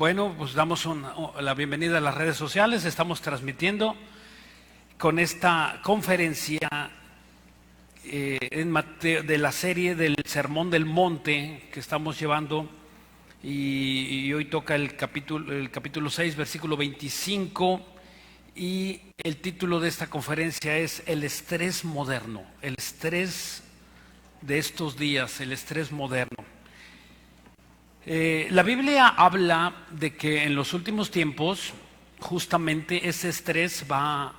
Bueno, pues damos la bienvenida a las redes sociales. Estamos transmitiendo con esta conferencia de la serie del Sermón del Monte que estamos llevando, y hoy toca el capítulo 6, versículo 25, y el título de esta conferencia es El estrés moderno, el estrés de estos días, el estrés moderno. La Biblia habla de que en los últimos tiempos justamente ese estrés va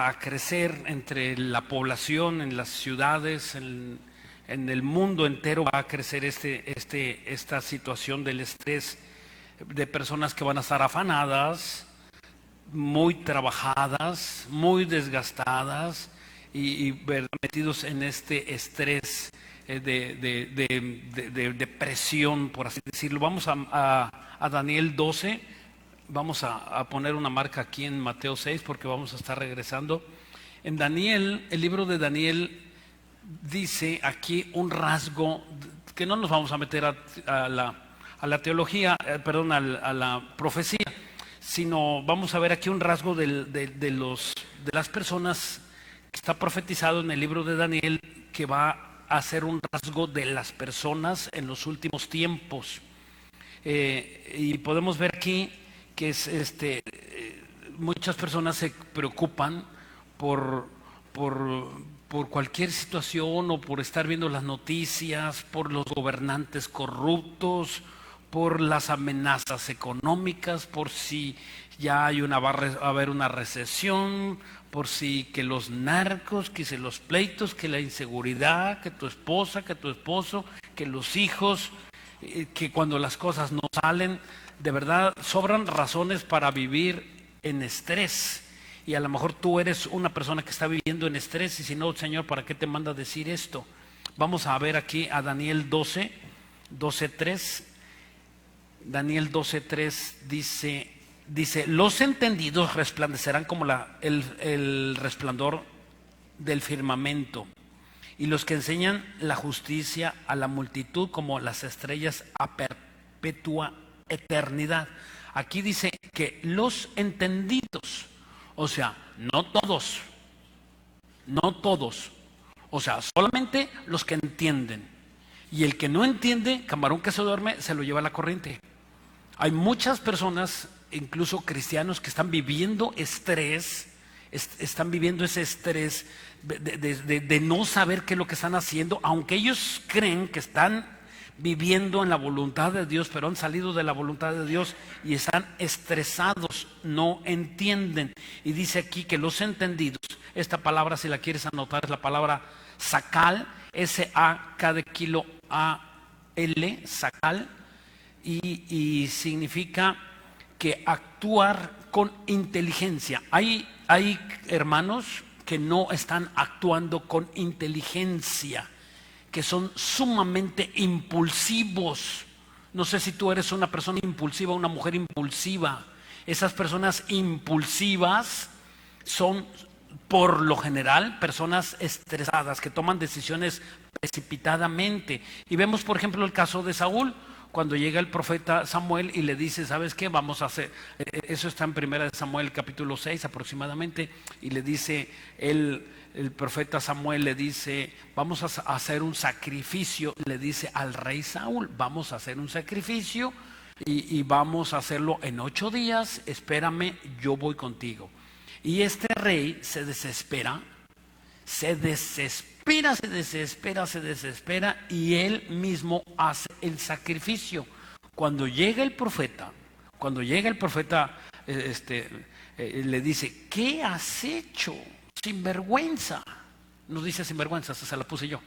a crecer entre la población, en las ciudades, en el mundo entero va a crecer esta situación del estrés, de personas que van a estar afanadas, muy trabajadas, muy desgastadas y metidos en este estrés de depresión, por así decirlo. Vamos a Daniel 12, vamos a poner una marca aquí en Mateo 6 porque vamos a estar regresando. En Daniel, el libro de Daniel dice aquí un rasgo, que no nos vamos a meter a la teología, a la profecía, sino vamos a ver aquí un rasgo de las personas que está profetizado en el libro de Daniel, que va a ser un rasgo de las personas en los últimos tiempos. Y podemos ver aquí que muchas personas se preocupan por cualquier situación, o por estar viendo las noticias, por los gobernantes corruptos, por las amenazas económicas, por si ya va a haber una recesión, por si que los narcos, que si los pleitos, que la inseguridad, que tu esposa, que tu esposo, que los hijos, que cuando las cosas no salen. De verdad sobran razones para vivir en estrés, y a lo mejor tú eres una persona que está viviendo en estrés, y si no, Señor, ¿para qué te manda a decir esto? Vamos a ver aquí a Daniel 12:3. Daniel 12:3 dice: los entendidos resplandecerán como el resplandor del firmamento, y los que enseñan la justicia a la multitud como las estrellas a perpetua eternidad. Aquí dice que los entendidos, o sea, no todos, o sea, solamente los que entienden. Y el que no entiende, camarón que se duerme, se lo lleva a la corriente. Hay muchas personas, incluso cristianos, que están viviendo estrés, están viviendo ese estrés de no saber qué es lo que están haciendo, aunque ellos creen que están viviendo en la voluntad de Dios, pero han salido de la voluntad de Dios y están estresados, no entienden. Y dice aquí que los entendidos, esta palabra, si la quieres anotar, es la palabra sacal, S-A-K de kilo A-L, sacal, y significa que actuar con inteligencia. Hay hermanos que no están actuando con inteligencia, que son sumamente impulsivos. No sé si tú eres una persona impulsiva, una mujer impulsiva. Esas personas impulsivas son, por lo general, personas estresadas, que toman decisiones precipitadamente. Y vemos, por ejemplo, el caso de Saúl, cuando llega el profeta Samuel y le dice: ¿sabes qué? Vamos a hacer, eso está en 1 Samuel capítulo 6 aproximadamente, y le dice el profeta Samuel, le dice: vamos a hacer un sacrificio, le dice al rey Saúl: vamos a hacer un sacrificio y vamos a hacerlo en 8 días, espérame, yo voy contigo. Y este rey se desespera, y él mismo hace el sacrificio. Cuando llega el profeta, le dice: ¿qué has hecho? Sinvergüenza. No dice sinvergüenza, esa se la puse yo.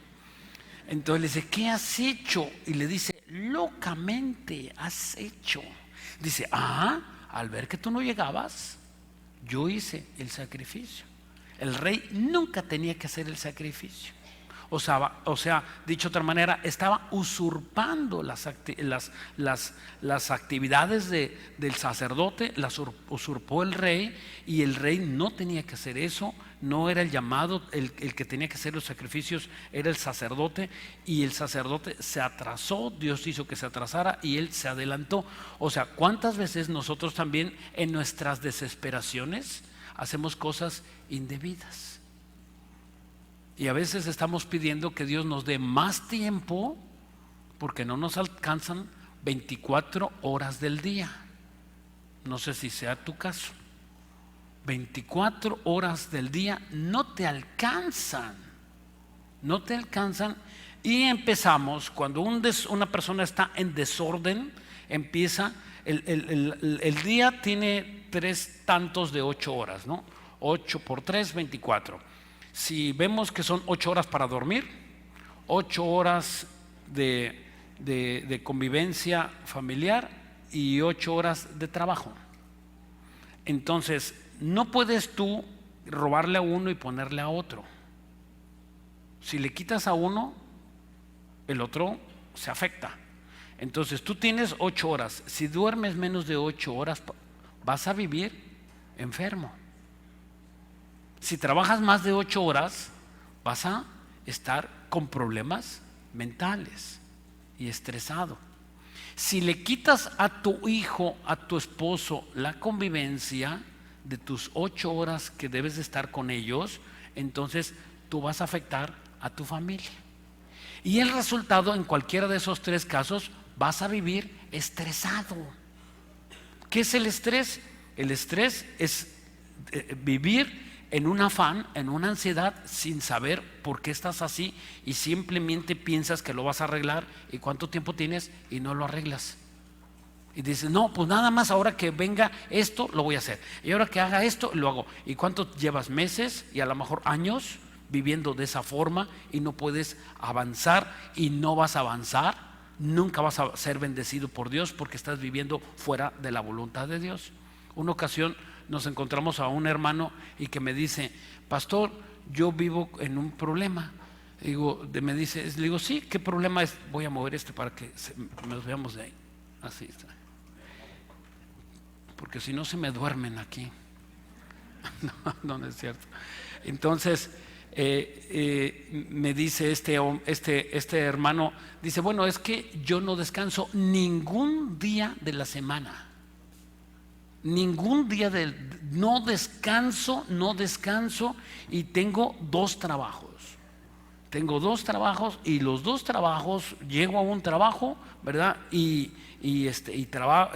Entonces le dice: ¿qué has hecho? Y le dice: locamente has hecho. Dice: al ver que tú no llegabas, yo hice el sacrificio. El rey nunca tenía que hacer el sacrificio. Dicho de otra manera, estaba usurpando las actividades del sacerdote, las usurpó el rey, y el rey no tenía que hacer eso, no era el llamado, el que tenía que hacer los sacrificios era el sacerdote, y el sacerdote se atrasó, Dios hizo que se atrasara y él se adelantó. O sea, ¿cuántas veces nosotros también en nuestras desesperaciones hacemos cosas indebidas? Y a veces estamos pidiendo que Dios nos dé más tiempo porque no nos alcanzan 24 horas del día. No sé si sea tu caso. 24 horas del día no te alcanzan. No te alcanzan. Y empezamos, cuando una persona está en desorden, empieza, el día tiene 3 tantos de 8 horas, ¿no? 8 por 3, 24. Si vemos que son 8 horas para dormir, 8 horas de convivencia familiar y 8 horas de trabajo. Entonces, no puedes tú robarle a uno y ponerle a otro. Si le quitas a uno, el otro se afecta. Entonces, tú tienes 8 horas. Si duermes menos de 8 horas, vas a vivir enfermo. Si trabajas más de 8 horas, vas a estar con problemas mentales y estresado. Si le quitas a tu hijo, a tu esposo, la convivencia de tus 8 horas que debes de estar con ellos, entonces tú vas a afectar a tu familia. Y el resultado, en cualquiera de esos 3 casos, vas a vivir estresado. ¿Qué es el estrés? El estrés es vivir en un afán, en una ansiedad, sin saber por qué estás así, y simplemente piensas que lo vas a arreglar, y cuánto tiempo tienes y no lo arreglas. Y dices, no, pues nada más ahora que venga esto lo voy a hacer, y ahora que haga esto lo hago. ¿Y cuánto llevas? Meses y a lo mejor años viviendo de esa forma, y no puedes avanzar, y no vas a avanzar, nunca vas a ser bendecido por Dios porque estás viviendo fuera de la voluntad de Dios. Una ocasión nos encontramos a un hermano y que me dice, pastor, yo vivo en un problema. Le digo, sí, ¿qué problema es? Voy a mover esto para que nos veamos de ahí. Así está. Porque si no se me duermen aquí. No es cierto. Entonces me dice este hermano, dice, bueno, es que yo no descanso ningún día de la semana. Ningún día no descanso, y tengo 2 trabajos. Y los 2 trabajos, llego a un trabajo, ¿verdad? Y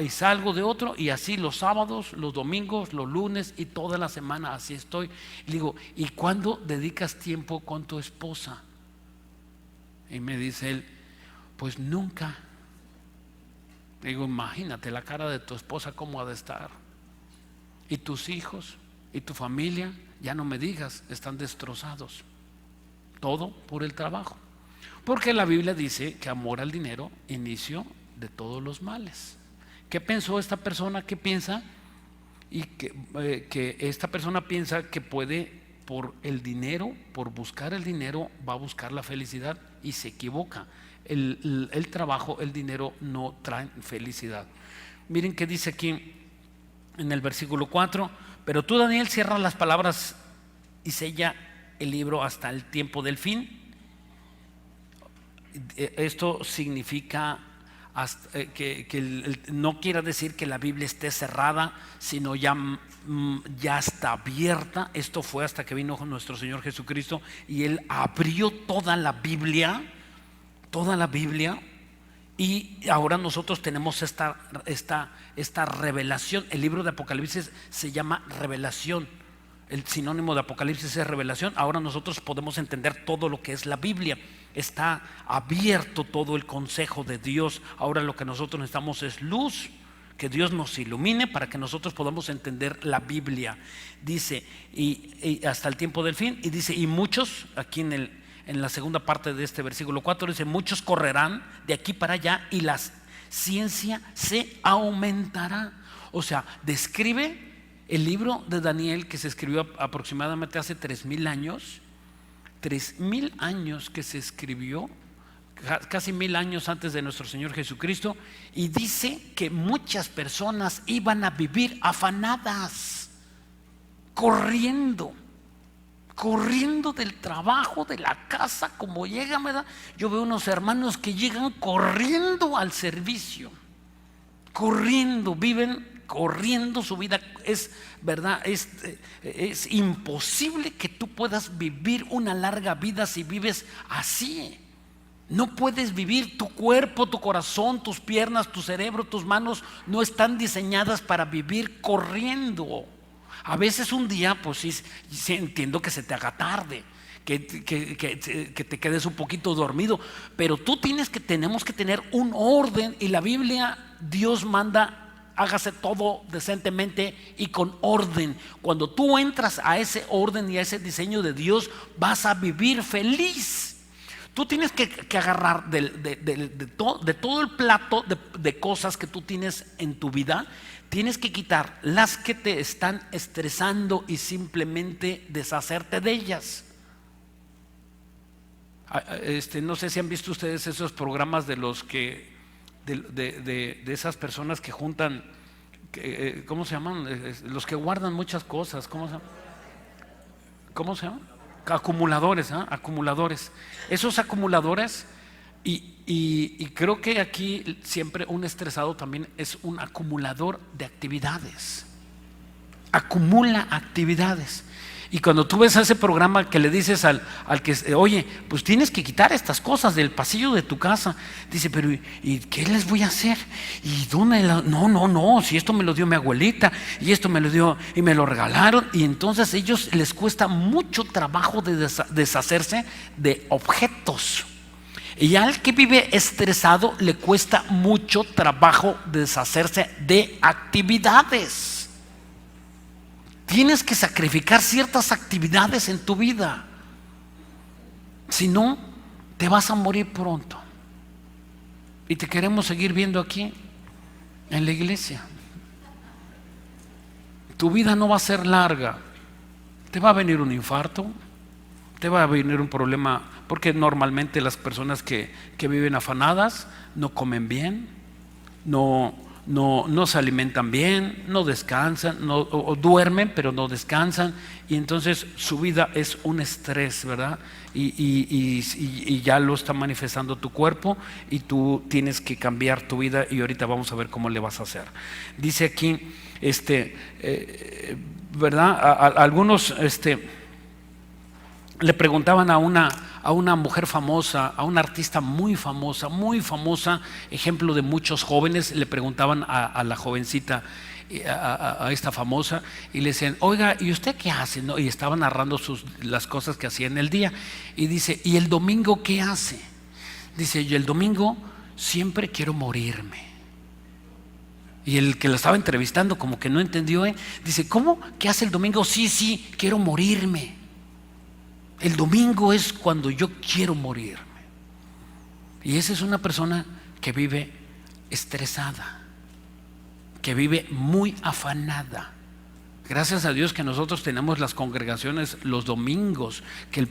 salgo de otro, y así los sábados, los domingos, los lunes y toda la semana así estoy. Y digo, ¿y cuándo dedicas tiempo con tu esposa? Y me dice él, pues nunca. Digo, imagínate la cara de tu esposa cómo ha de estar. Y tus hijos y tu familia, ya no me digas, están destrozados. Todo por el trabajo. Porque la Biblia dice que amor al dinero, inicio de todos los males. ¿Qué pensó esta persona? ¿Qué piensa? Y que esta persona piensa que puede, por el dinero, por buscar el dinero, va a buscar la felicidad, y se equivoca. El trabajo, el dinero no traen felicidad. Miren qué dice aquí en el versículo 4: pero tú, Daniel, cierra las palabras y sella el libro hasta el tiempo del fin. Esto significa que no quiere decir que la Biblia esté cerrada, sino ya está abierta. Esto fue hasta que vino nuestro Señor Jesucristo y Él abrió toda la Biblia, y ahora nosotros tenemos esta revelación. El libro de Apocalipsis se llama revelación. El sinónimo de Apocalipsis es revelación. Ahora nosotros podemos entender todo lo que es la Biblia. Está abierto todo el consejo de Dios. Ahora lo que nosotros necesitamos es luz, que Dios nos ilumine para que nosotros podamos entender la Biblia. Dice, y hasta el tiempo del fin. Y dice, y muchos, aquí en la segunda parte de este versículo 4 dice, muchos correrán de aquí para allá y la ciencia se aumentará. O sea, describe el libro de Daniel, que se escribió aproximadamente hace 3000 años, 3000 años que se escribió, casi 1000 años antes de nuestro Señor Jesucristo, y dice que muchas personas iban a vivir afanadas, corriendo del trabajo, de la casa, como llegan, ¿verdad? Yo veo unos hermanos que llegan corriendo al servicio, viven corriendo su vida. Es verdad, es imposible que tú puedas vivir una larga vida si vives así. No puedes vivir. Tu cuerpo, tu corazón, tus piernas, tu cerebro, tus manos no están diseñadas para vivir corriendo. A veces un día, pues sí entiendo que se te haga tarde, que te quedes un poquito dormido, pero tenemos que tener un orden, y la Biblia, Dios manda: hágase todo decentemente y con orden. Cuando tú entras a ese orden y a ese diseño de Dios, vas a vivir feliz. Tú tienes que agarrar de todo el plato de cosas que tú tienes en tu vida. Tienes que quitar las que te están estresando y simplemente deshacerte de ellas. No sé si han visto ustedes esos programas de los que de esas personas que juntan, ¿cómo se llaman? Los que guardan muchas cosas. ¿Cómo se llaman? Acumuladores, ¿eh? Acumuladores. Esos acumuladores, y creo que aquí siempre un estresado también es un acumulador de actividades. Acumula actividades. Y cuando tú ves a ese programa que le dices al que, oye, pues tienes que quitar estas cosas del pasillo de tu casa, dice, pero ¿y qué les voy a hacer? ¿Y dónde? No, si esto me lo dio mi abuelita, y esto me lo dio y me lo regalaron. Y entonces ellos les cuesta mucho trabajo de deshacerse de objetos. Y al que vive estresado le cuesta mucho trabajo deshacerse de actividades. Tienes que sacrificar ciertas actividades en tu vida, si no, te vas a morir pronto. Y te queremos seguir viendo aquí en la iglesia. Tu vida no va a ser larga. Te va a venir un infarto, te va a venir un problema, porque normalmente las personas que viven afanadas no comen bien, no se alimentan bien, no descansan, o duermen pero no descansan, y entonces su vida es un estrés, ¿verdad? Y ya lo está manifestando tu cuerpo, y tú tienes que cambiar tu vida, y ahorita vamos a ver cómo le vas a hacer. Dice aquí, ¿verdad? Algunos le preguntaban a una mujer famosa, a una artista muy famosa, ejemplo de muchos jóvenes. Le preguntaban a la jovencita, a esta famosa, y le decían, oiga, ¿y usted qué hace? ¿No? Y estaba narrando las cosas que hacía en el día, y dice, ¿y el domingo qué hace? Dice, yo el domingo siempre quiero morirme. Y el que la estaba entrevistando como que no entendió, dice, ¿cómo? ¿Qué hace el domingo? Sí, quiero morirme. El domingo es cuando yo quiero morirme. Y esa es una persona que vive estresada, que vive muy afanada. Gracias a Dios que nosotros tenemos las congregaciones los domingos, que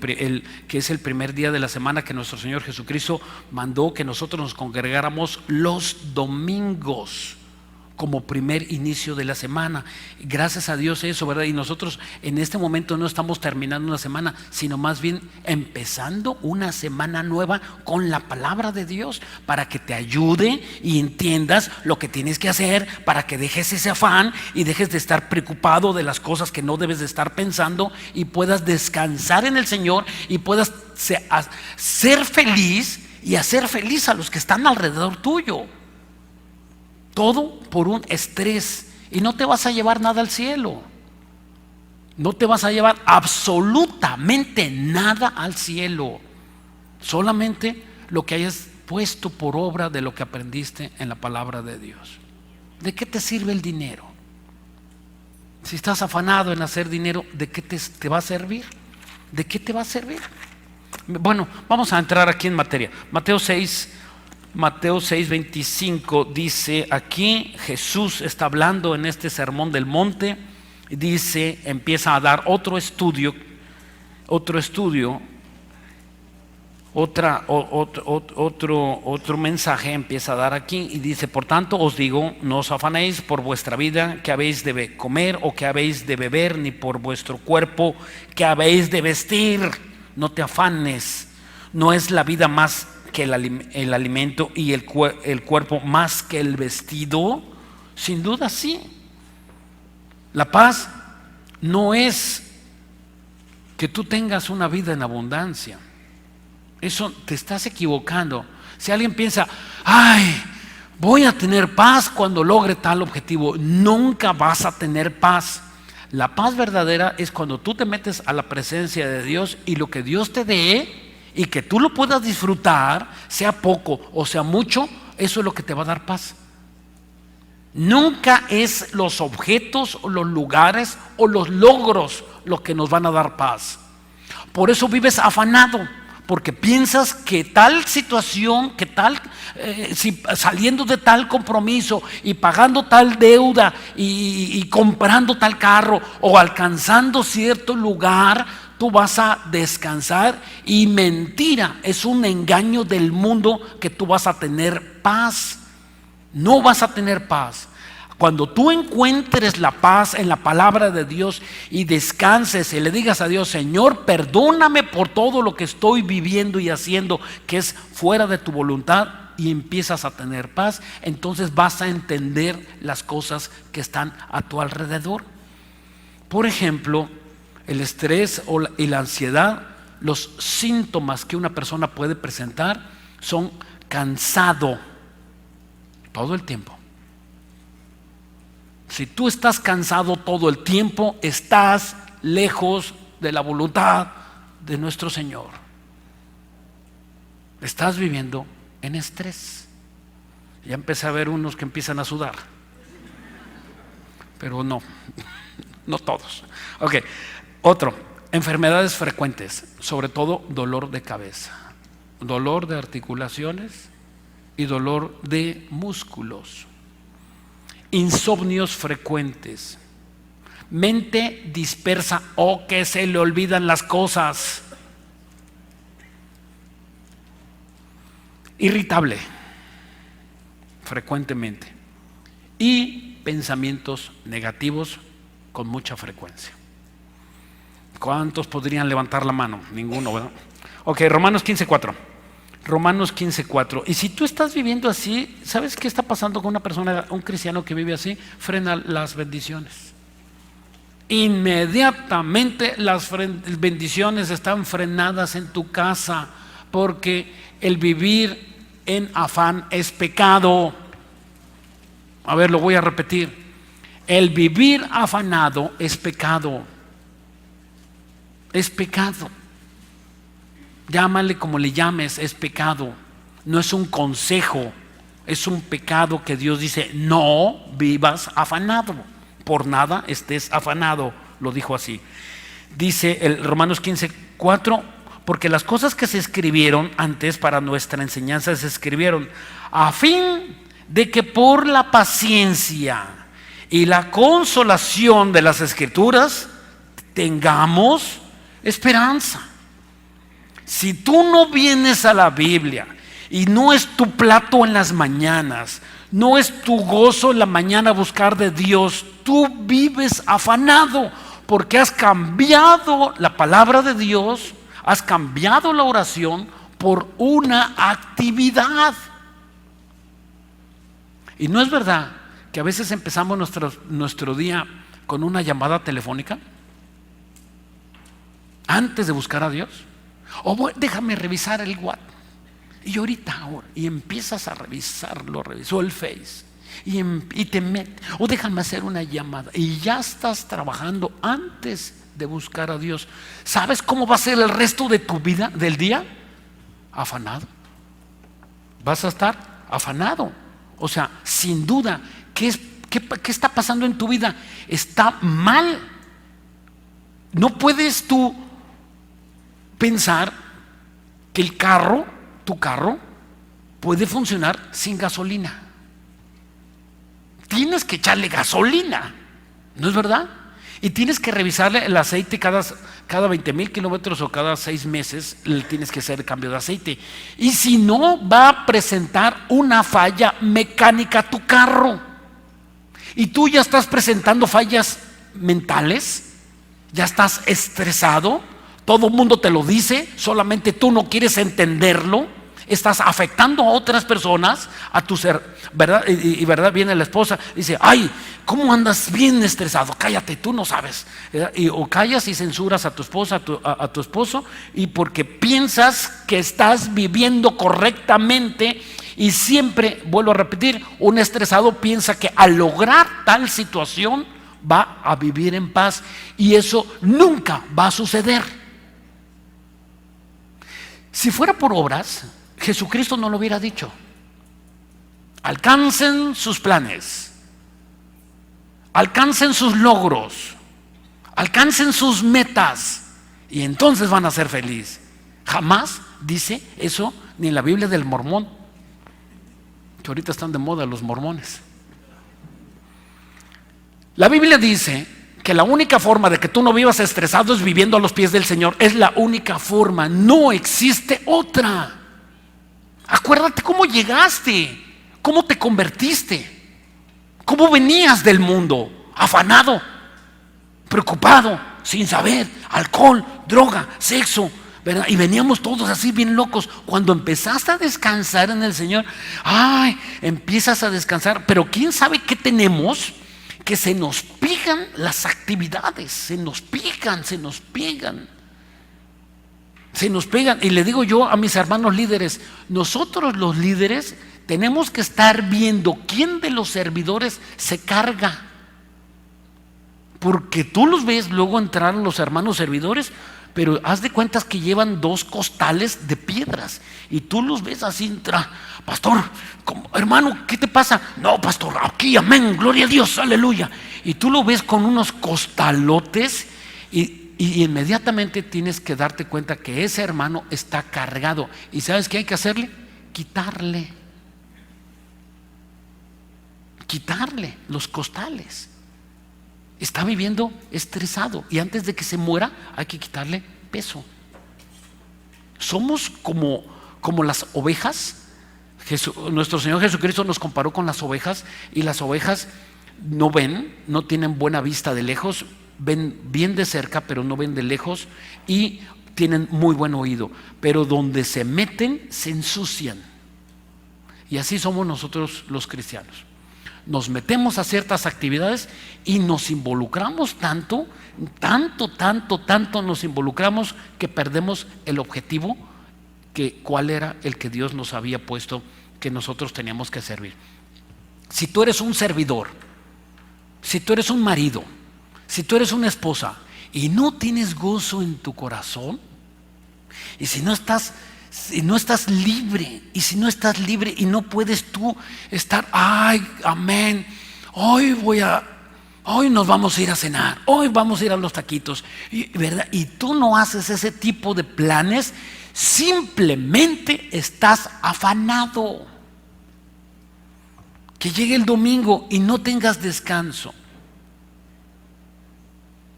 es el primer día de la semana que nuestro Señor Jesucristo mandó que nosotros nos congregáramos los domingos como primer inicio de la semana. Gracias a Dios eso, ¿verdad? Y nosotros en este momento no estamos terminando una semana, sino más bien empezando una semana nueva con la palabra de Dios, para que te ayude y entiendas lo que tienes que hacer, para que dejes ese afán y dejes de estar preocupado de las cosas que no debes de estar pensando, y puedas descansar en el Señor, y puedas ser feliz y hacer feliz a los que están alrededor tuyo. Todo por un estrés, y no te vas a llevar nada al cielo. No te vas a llevar absolutamente nada al cielo. Solamente lo que hayas puesto por obra de lo que aprendiste en la palabra de Dios. ¿De qué te sirve el dinero? Si estás afanado en hacer dinero, ¿de qué te va a servir? ¿De qué te va a servir? Bueno, vamos a entrar aquí en materia. Mateo 6:25 dice, aquí Jesús está hablando en este sermón del monte, dice, empieza a dar otro estudio Otro mensaje empieza a dar aquí y dice: por tanto os digo, no os afanéis por vuestra vida, que habéis de comer o que habéis de beber, ni por vuestro cuerpo, que habéis de vestir. No te afanes. No es la vida más que el alimento y el cuerpo más que el vestido. Sin duda sí. La paz no es que tú tengas una vida en abundancia. Eso te estás equivocando. Si alguien piensa: ay, voy a tener paz cuando logre tal objetivo, nunca vas a tener paz. La paz verdadera es cuando tú te metes a la presencia de Dios y lo que Dios te dé y que tú lo puedas disfrutar, sea poco o sea mucho, eso es lo que te va a dar paz. Nunca es los objetos o los lugares o los logros lo que nos van a dar paz. Por eso vives afanado, porque piensas que tal situación, que tal, saliendo de tal compromiso y pagando tal deuda y comprando tal carro o alcanzando cierto lugar, tú vas a descansar. Y mentira, es un engaño del mundo que tú vas a tener paz. No vas a tener paz. Cuando tú encuentres la paz en la palabra de Dios y descanses y le digas a Dios: Señor, perdóname por todo lo que estoy viviendo y haciendo que es fuera de tu voluntad, y empiezas a tener paz, entonces vas a entender las cosas que están a tu alrededor. Por ejemplo, el estrés y la ansiedad, los síntomas que una persona puede presentar son cansado todo el tiempo. Si tú estás cansado todo el tiempo, estás lejos de la voluntad de nuestro Señor. Estás viviendo en estrés. Ya empecé a ver unos que empiezan a sudar, pero no todos. Ok, otro, enfermedades frecuentes, sobre todo dolor de cabeza, dolor de articulaciones y dolor de músculos. Insomnios frecuentes, mente dispersa o que se le olvidan las cosas, irritable frecuentemente y pensamientos negativos con mucha frecuencia. ¿Cuántos podrían levantar la mano? Ninguno, ¿verdad? Ok, Romanos 15:4. Romanos 15:4. Y si tú estás viviendo así, ¿sabes qué está pasando con una persona, un cristiano que vive así? Frena las bendiciones. Inmediatamente las bendiciones están frenadas en tu casa, porque el vivir en afán es pecado. A ver, lo voy a repetir. El vivir afanado es pecado. Es pecado. Llámale como le llames, es pecado. No es un consejo, es un pecado que Dios dice: no vivas afanado, por nada estés afanado. Lo dijo así. Dice el Romanos 15:4: porque las cosas que se escribieron antes para nuestra enseñanza se escribieron a fin de que por la paciencia y la consolación de las Escrituras tengamos esperanza. Si tú no vienes a la Biblia y no es tu plato en las mañanas, no es tu gozo en la mañana buscar de Dios, tú vives afanado, porque has cambiado la palabra de Dios, has cambiado la oración por una actividad. Y no es verdad que a veces empezamos nuestro día con una llamada telefónica antes de buscar a Dios. O déjame revisar el WhatsApp. Y ahorita, y empiezas a revisarlo, revisó el Face. Y te metes. O déjame hacer una llamada. Y ya estás trabajando antes de buscar a Dios. ¿Sabes cómo va a ser el resto de tu vida, del día? Afanado. Vas a estar afanado. O sea, sin duda, ¿qué está pasando en tu vida? Está mal. No puedes tú pensar que tu carro, puede funcionar sin gasolina. Tienes que echarle gasolina, ¿no es verdad? Y tienes que revisarle el aceite cada 20,000 kilómetros o cada 6 meses, le tienes que hacer el cambio de aceite. Y si no, va a presentar una falla mecánica tu carro. Y tú ya estás presentando fallas mentales, ya estás estresado, todo el mundo te lo dice, solamente tú no quieres entenderlo. Estás afectando a otras personas, a tu ser, ¿verdad? Y verdad, viene la esposa, dice, ay, ¿cómo andas bien estresado? Cállate, tú no sabes. O callas y censuras a tu esposa, a tu esposo, y porque piensas que estás viviendo correctamente. Y siempre, vuelvo a repetir, un estresado piensa que al lograr tal situación va a vivir en paz, y eso nunca va a suceder. Si fuera por obras, Jesucristo no lo hubiera dicho. Alcancen sus planes, alcancen sus logros, alcancen sus metas, y entonces van a ser felices. Jamás dice eso ni en la Biblia del mormón, que ahorita están de moda los mormones. La Biblia dice que la única forma de que tú no vivas estresado es viviendo a los pies del Señor. Es la única forma, no existe otra. Acuérdate cómo llegaste, cómo te convertiste, cómo venías del mundo, afanado, preocupado, sin saber, alcohol, droga, sexo, ¿verdad? Y veníamos todos así bien locos. Cuando empezaste a descansar en el Señor, ay, empiezas a descansar, pero quién sabe qué tenemos, que se nos pican las actividades, se nos pican. Y le digo yo a mis hermanos líderes, nosotros los líderes tenemos que estar viendo quién de los servidores se carga, porque tú los ves luego entrar los hermanos servidores, pero haz de cuentas que llevan 2 costales de piedras, y tú los ves así entrar. Pastor, hermano, ¿qué te pasa? No, pastor, aquí, amén, gloria a Dios, aleluya. Y tú lo ves con unos costalotes, y inmediatamente tienes que darte cuenta que ese hermano está cargado. ¿Y sabes qué hay que hacerle? Quitarle los costales. Está viviendo estresado, y antes de que se muera hay que quitarle peso. Somos como las ovejas. Nuestro Señor Jesucristo nos comparó con las ovejas, y las ovejas no ven, no tienen buena vista de lejos, ven bien de cerca pero no ven de lejos, y tienen muy buen oído, pero donde se meten se ensucian. Y así somos nosotros los cristianos. Nos metemos a ciertas actividades y nos involucramos tanto nos involucramos, que perdemos el objetivo, cuál era el que Dios nos había puesto, que nosotros teníamos que servir. Si tú eres un servidor, si tú eres un marido, si tú eres una esposa y no tienes gozo en tu corazón, y si no estás libre, y no puedes tú estar, ay, amén, hoy nos vamos a ir a cenar, hoy vamos a ir a los taquitos, ¿verdad? Y tú no haces ese tipo de planes, simplemente estás afanado. Que llegue el domingo y no tengas descanso,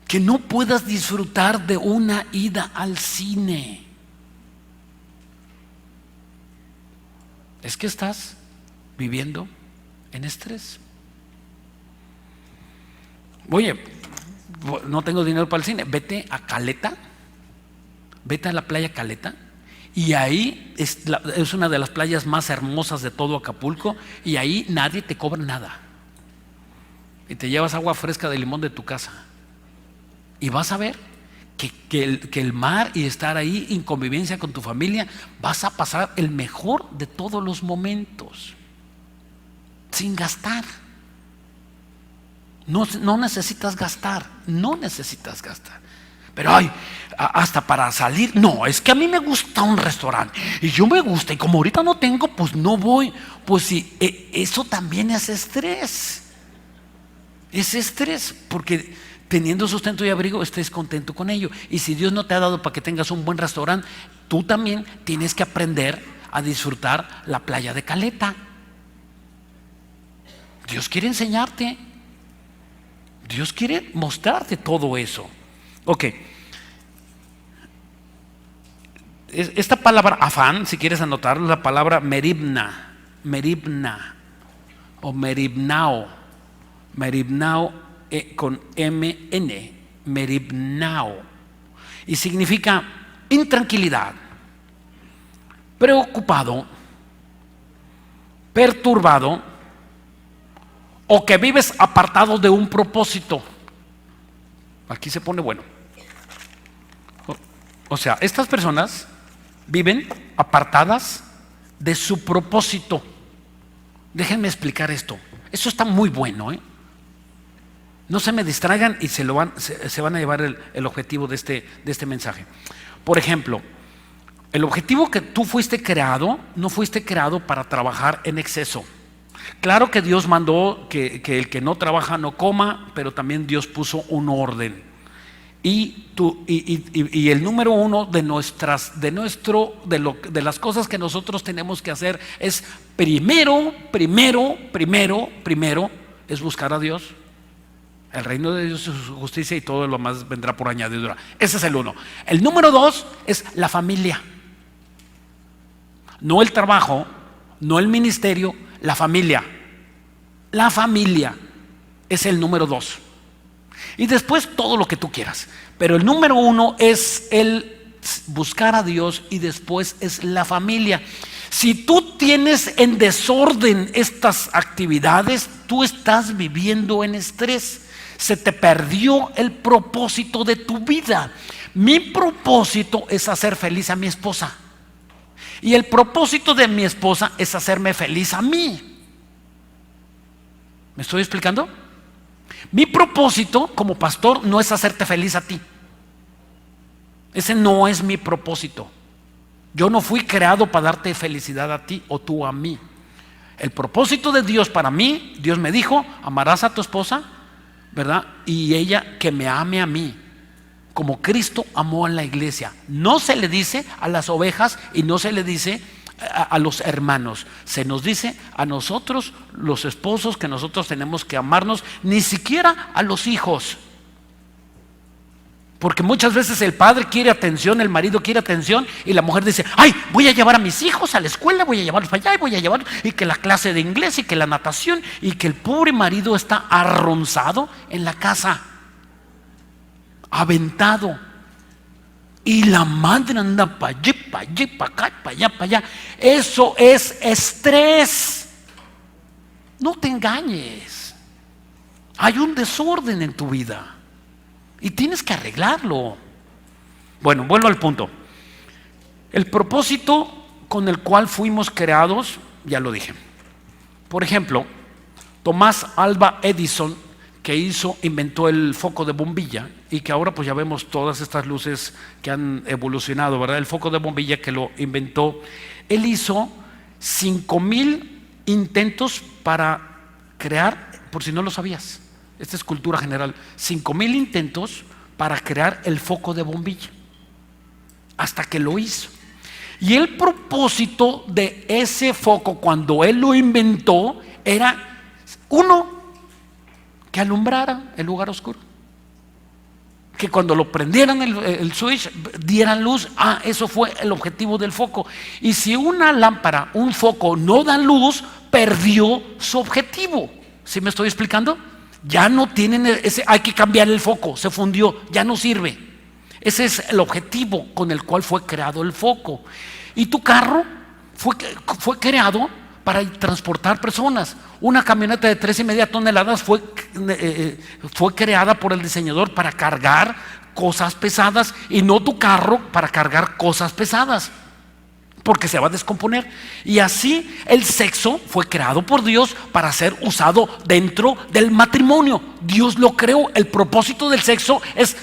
que no puedas disfrutar de una ida al cine. Es que estás viviendo en estrés. Oye, no tengo dinero para el cine, vete a Caleta, vete a la playa Caleta, y ahí es una de las playas más hermosas de todo Acapulco, y ahí nadie te cobra nada, y te llevas agua fresca de limón de tu casa, y vas a ver que el mar, y estar ahí en convivencia con tu familia, vas a pasar el mejor de todos los momentos sin gastar. No necesitas gastar, pero hasta para salir, no, es que a mí me gusta un restaurante y yo me gusta, y como ahorita no tengo, pues no voy. Pues sí, eso también es estrés, porque teniendo sustento y abrigo, estés contento con ello. Y si Dios no te ha dado para que tengas un buen restaurante, tú también tienes que aprender a disfrutar la playa de Caleta. Dios quiere enseñarte. Dios quiere mostrarte todo eso. Ok. Esta palabra afán, si quieres anotarlo, la palabra meribna o meribnao con MN, meribnao, y significa intranquilidad, preocupado, perturbado, o que vives apartado de un propósito. Aquí se pone bueno. O sea, estas personas viven apartadas de su propósito. Déjenme explicar esto. Eso está muy bueno, ¿eh? No se me distraigan y se van a llevar el objetivo de este mensaje. Por ejemplo, el objetivo que tú fuiste creado, no fuiste creado para trabajar en exceso. Claro que Dios mandó que el que no trabaja no coma, pero también Dios puso un orden. Y el número uno de las cosas que nosotros tenemos que hacer es primero es buscar a Dios, el reino de Dios es su justicia, y todo lo más vendrá por añadidura. Ese es el uno. El número dos es la familia, no el trabajo, no el ministerio, la familia. La familia es el número dos. Y después todo lo que tú quieras. Pero el número uno es el buscar a Dios, y después es la familia. Si tú tienes en desorden estas actividades, tú estás viviendo en estrés. Se te perdió el propósito de tu vida. Mi propósito es hacer feliz a mi esposa. Y el propósito de mi esposa es hacerme feliz a mí. ¿Me estoy explicando? Mi propósito como pastor no es hacerte feliz a ti. Ese no es mi propósito. Yo no fui creado para darte felicidad a ti o tú a mí. El propósito de Dios para mí, Dios me dijo: amarás a tu esposa, ¿verdad? Y ella que me ame a mí, como Cristo amó a la iglesia. No se le dice a las ovejas y no se le dice a los hermanos, se nos dice a nosotros los esposos que nosotros tenemos que amarnos, ni siquiera a los hijos. Porque muchas veces el padre quiere atención, el marido quiere atención, y la mujer dice: ay, voy a llevar a mis hijos a la escuela, voy a llevarlos para allá, y voy a llevarlos, y que la clase de inglés, y que la natación, y que el pobre marido está arronzado en la casa, aventado, y la madre anda para allí, para allí, para acá, para allá, para allá. Eso es estrés. No te engañes. Hay un desorden en tu vida y tienes que arreglarlo. Bueno, vuelvo al punto. El propósito con el cual fuimos creados, ya lo dije. Por ejemplo, Tomás Alva Edison, que inventó el foco de bombilla, y que ahora pues ya vemos todas estas luces que han evolucionado, ¿verdad? El foco de bombilla que lo inventó, él hizo 5,000 intentos para crear, por si no lo sabías, esta es cultura general, 5,000 intentos para crear el foco de bombilla, hasta que lo hizo. Y el propósito de ese foco, cuando él lo inventó, era uno, que alumbrara el lugar oscuro, que cuando lo prendieran el switch dieran luz. Eso fue el objetivo del foco. Y si una lámpara, un foco no da luz, perdió su objetivo. ¿Sí me estoy explicando? Ya no tienen hay que cambiar el foco, se fundió, ya no sirve. Ese es el objetivo con el cual fue creado el foco. Y tu carro fue creado para transportar personas. Una camioneta de 3,5 toneladas fue creada por el diseñador para cargar cosas pesadas, y no tu carro para cargar cosas pesadas, porque se va a descomponer. Y así el sexo fue creado por Dios para ser usado dentro del matrimonio. Dios lo creó. El propósito del sexo es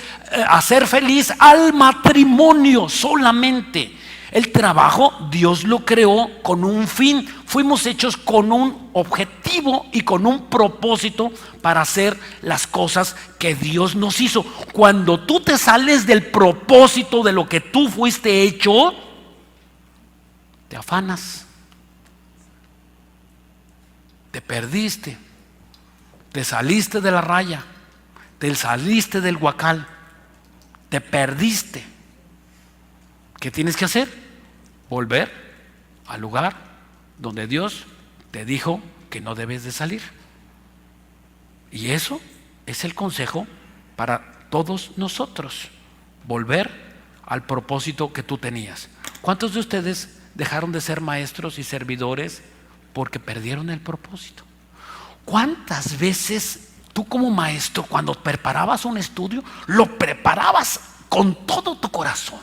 hacer feliz al matrimonio solamente. El trabajo Dios lo creó con un fin. Fuimos hechos con un objetivo y con un propósito para hacer las cosas que Dios nos hizo. Cuando tú te sales del propósito de lo que tú fuiste hecho, te afanas, te perdiste, te saliste de la raya, te saliste del huacal, te perdiste. ¿Qué tienes que hacer? Volver al lugar donde Dios te dijo que no debes de salir. Y eso es el consejo para todos nosotros, volver al propósito que tú tenías. ¿Cuántos de ustedes dejaron de ser maestros y servidores porque perdieron el propósito? ¿Cuántas veces tú como maestro, cuando preparabas un estudio, lo preparabas con todo tu corazón?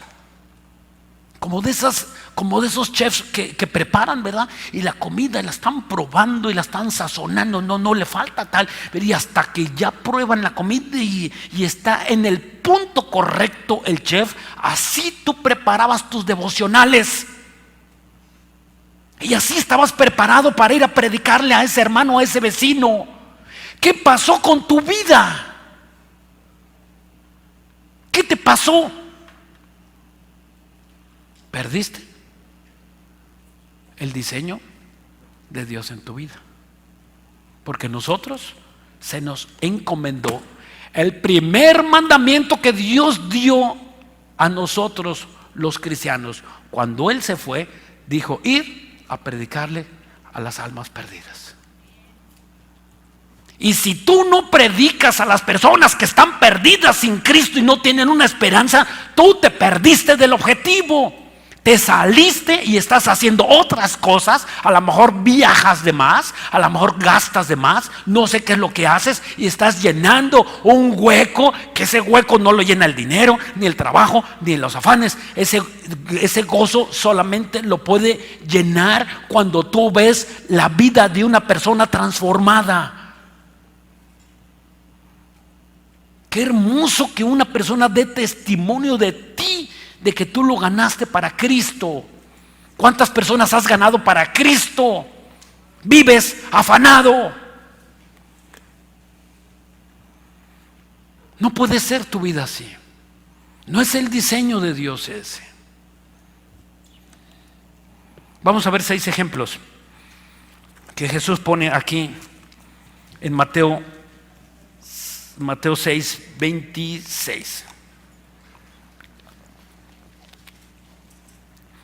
Como de esos chefs que preparan, ¿verdad? Y la comida la están probando y la están sazonando, no le falta tal, y hasta que ya prueban la comida y está en el punto correcto el chef. Así tú preparabas tus devocionales. Y así estabas preparado para ir a predicarle a ese hermano, a ese vecino. ¿Qué pasó con tu vida? ¿Qué te pasó? Perdiste el diseño de Dios en tu vida. Porque nosotros se nos encomendó el primer mandamiento que Dios dio a nosotros los cristianos. Cuando Él se fue, dijo: ir a predicarle a las almas perdidas. Y si tú no predicas a las personas que están perdidas sin Cristo y no tienen una esperanza, tú te perdiste del objetivo. Te saliste y estás haciendo otras cosas. A lo mejor viajas de más, a lo mejor gastas de más, no sé qué es lo que haces, y estás llenando un hueco, que ese hueco no lo llena el dinero, ni el trabajo, ni los afanes. Ese gozo solamente lo puede llenar cuando tú ves la vida de una persona transformada. Qué hermoso que una persona dé testimonio de ti, de que tú lo ganaste para Cristo. ¿Cuántas personas has ganado para Cristo? Vives afanado. No puede ser tu vida así. No es el diseño de Dios ese. Vamos a ver 6 ejemplos que Jesús pone aquí en Mateo 6, 26.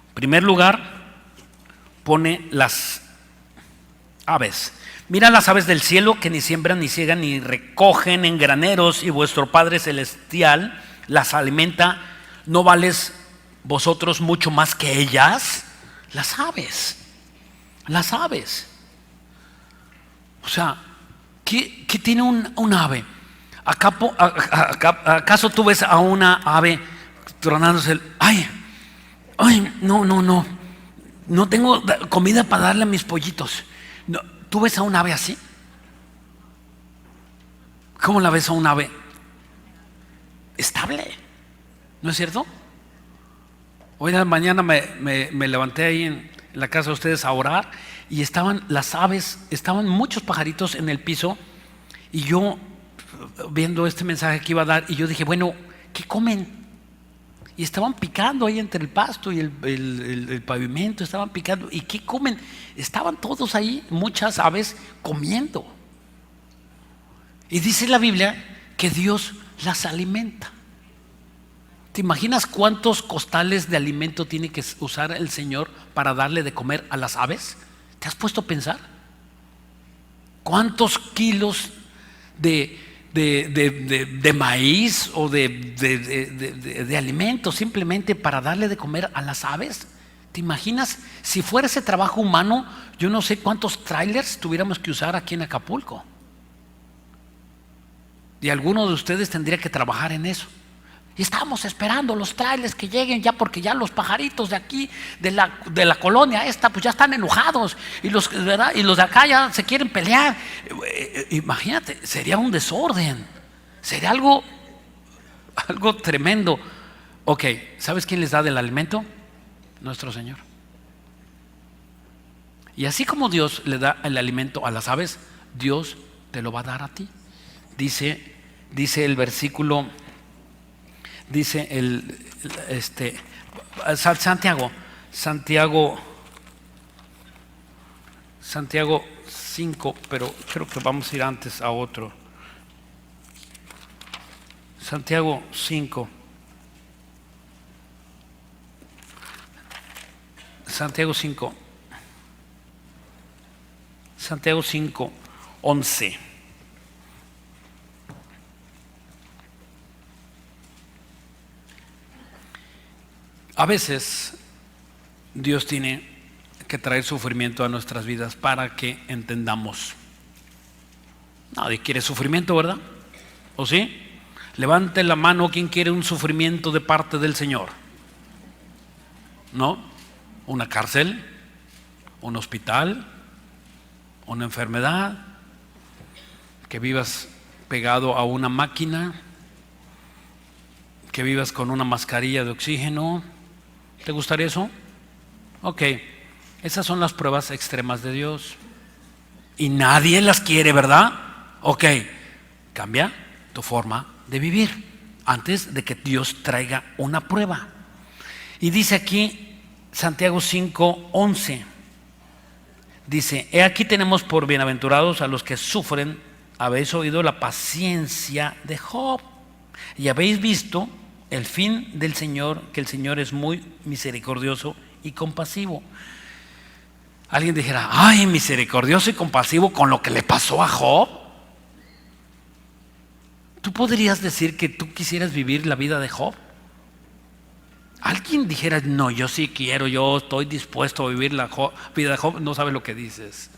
En primer lugar, pone las aves. Mira las aves del cielo, que ni siembran, ni ciegan, ni recogen en graneros, y vuestro Padre Celestial las alimenta. ¿No vales vosotros mucho más que ellas? Las aves. Las aves. O sea, ¿qué tiene un ave? ¿Acaso tú ves a una ave tronándose el... Ay, no tengo comida para darle a mis pollitos? No, ¿tú ves a un ave así? ¿Cómo la ves a un ave? Estable, ¿no es cierto? Hoy en la mañana me levanté ahí en la casa de ustedes a orar, y estaban las aves, estaban muchos pajaritos en el piso, y yo viendo este mensaje que iba a dar, y yo dije, bueno, ¿qué comen? Y estaban picando ahí entre el pasto y el pavimento, estaban picando. ¿Y qué comen? Estaban todos ahí, muchas aves, comiendo. Y dice la Biblia que Dios las alimenta. ¿Te imaginas cuántos costales de alimento tiene que usar el Señor para darle de comer a las aves? ¿Te has puesto a pensar? ¿Cuántos kilos de maíz o de alimentos simplemente para darle de comer a las aves? ¿Te imaginas? Si fuera ese trabajo humano, yo no sé cuántos trailers tuviéramos que usar aquí en Acapulco. Y alguno de ustedes tendría que trabajar en eso. Y estábamos esperando los trailers que lleguen ya, porque ya los pajaritos de aquí, de la colonia esta, pues ya están enojados, y ¿verdad? Y los de acá ya se quieren pelear. Imagínate, sería un desorden, sería algo tremendo. Ok, ¿sabes quién les da del alimento? Nuestro Señor. Y así como Dios le da el alimento a las aves, Dios te lo va a dar a ti. Dice el versículo, dice Santiago 5, pero creo que vamos a ir antes a otro. Santiago 5. Santiago 5. Santiago 5, 11. A veces Dios tiene que traer sufrimiento a nuestras vidas para que entendamos. Nadie quiere sufrimiento, ¿verdad? ¿O sí? Levante la mano quien quiere un sufrimiento de parte del Señor. ¿No? Una cárcel, un hospital, una enfermedad, que vivas pegado a una máquina, que vivas con una mascarilla de oxígeno. ¿Te gustaría eso? Ok, esas son las pruebas extremas de Dios y nadie las quiere, ¿verdad? Ok, cambia tu forma de vivir antes de que Dios traiga una prueba. Y dice aquí Santiago 5, 11, dice: he aquí tenemos por bienaventurados a los que sufren. Habéis oído la paciencia de Job y habéis visto el fin del Señor, que el Señor es muy misericordioso y compasivo. Alguien dijera: ay, misericordioso y compasivo con lo que le pasó a Job. ¿Tú podrías decir que tú quisieras vivir la vida de Job? Alguien dijera: no, yo sí quiero, yo estoy dispuesto a vivir la vida de Job. No sabe lo que dices.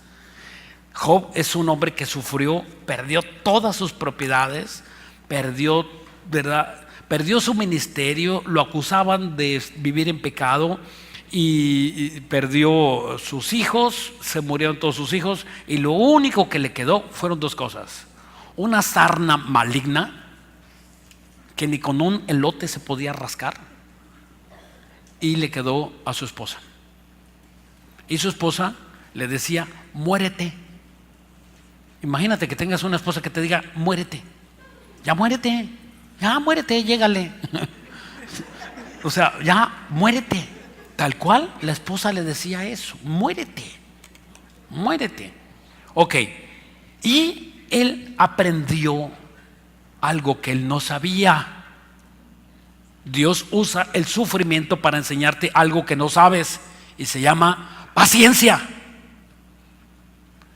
Job es un hombre que sufrió, perdió todas sus propiedades, perdió, ¿verdad?, perdió su ministerio, lo acusaban de vivir en pecado y perdió sus hijos, se murieron todos sus hijos y lo único que le quedó fueron dos cosas: una sarna maligna que ni con un elote se podía rascar, y le quedó a su esposa. Y su esposa le decía: muérete. Imagínate que tengas una esposa que te diga: muérete, ya muérete, llégale. O sea, ya muérete. Tal cual la esposa le decía eso: muérete, muérete. Ok, y él aprendió algo que él no sabía. Dios usa el sufrimiento para enseñarte algo que no sabes y se llama paciencia.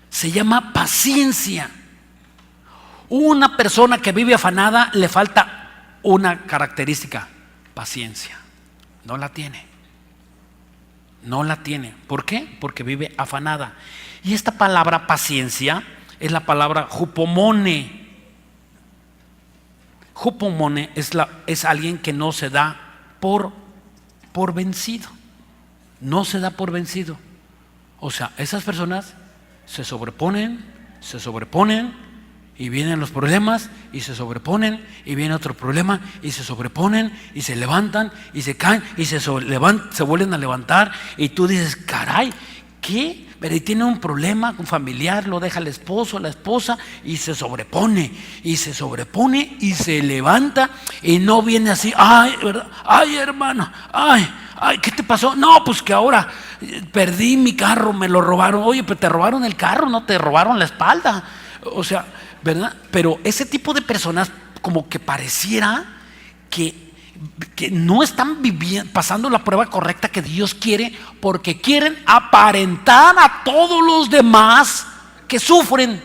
Se llama paciencia. Una persona que vive afanada le falta una característica: paciencia. No la tiene. No la tiene. ¿Por qué? Porque vive afanada. Y esta palabra paciencia es la palabra hupomone. Hupomone es alguien que no se da por vencido. No se da por vencido. O sea, esas personas se sobreponen y vienen los problemas y se sobreponen y viene otro problema y se sobreponen y se levantan y se caen y se vuelven a levantar, y tú dices: caray, ¿qué? Pero y tiene un problema con familiar, lo deja el esposo, la esposa, y se sobrepone y se levanta y no viene así: ay, ¿verdad? Ay, hermano, ay, ¿qué te pasó? No, pues que ahora perdí mi carro, me lo robaron. Oye, pero te robaron el carro, no te robaron la espalda. O sea, ¿verdad? Pero ese tipo de personas como que pareciera que no están pasando la prueba correcta que Dios quiere, porque quieren aparentar a todos los demás que sufren.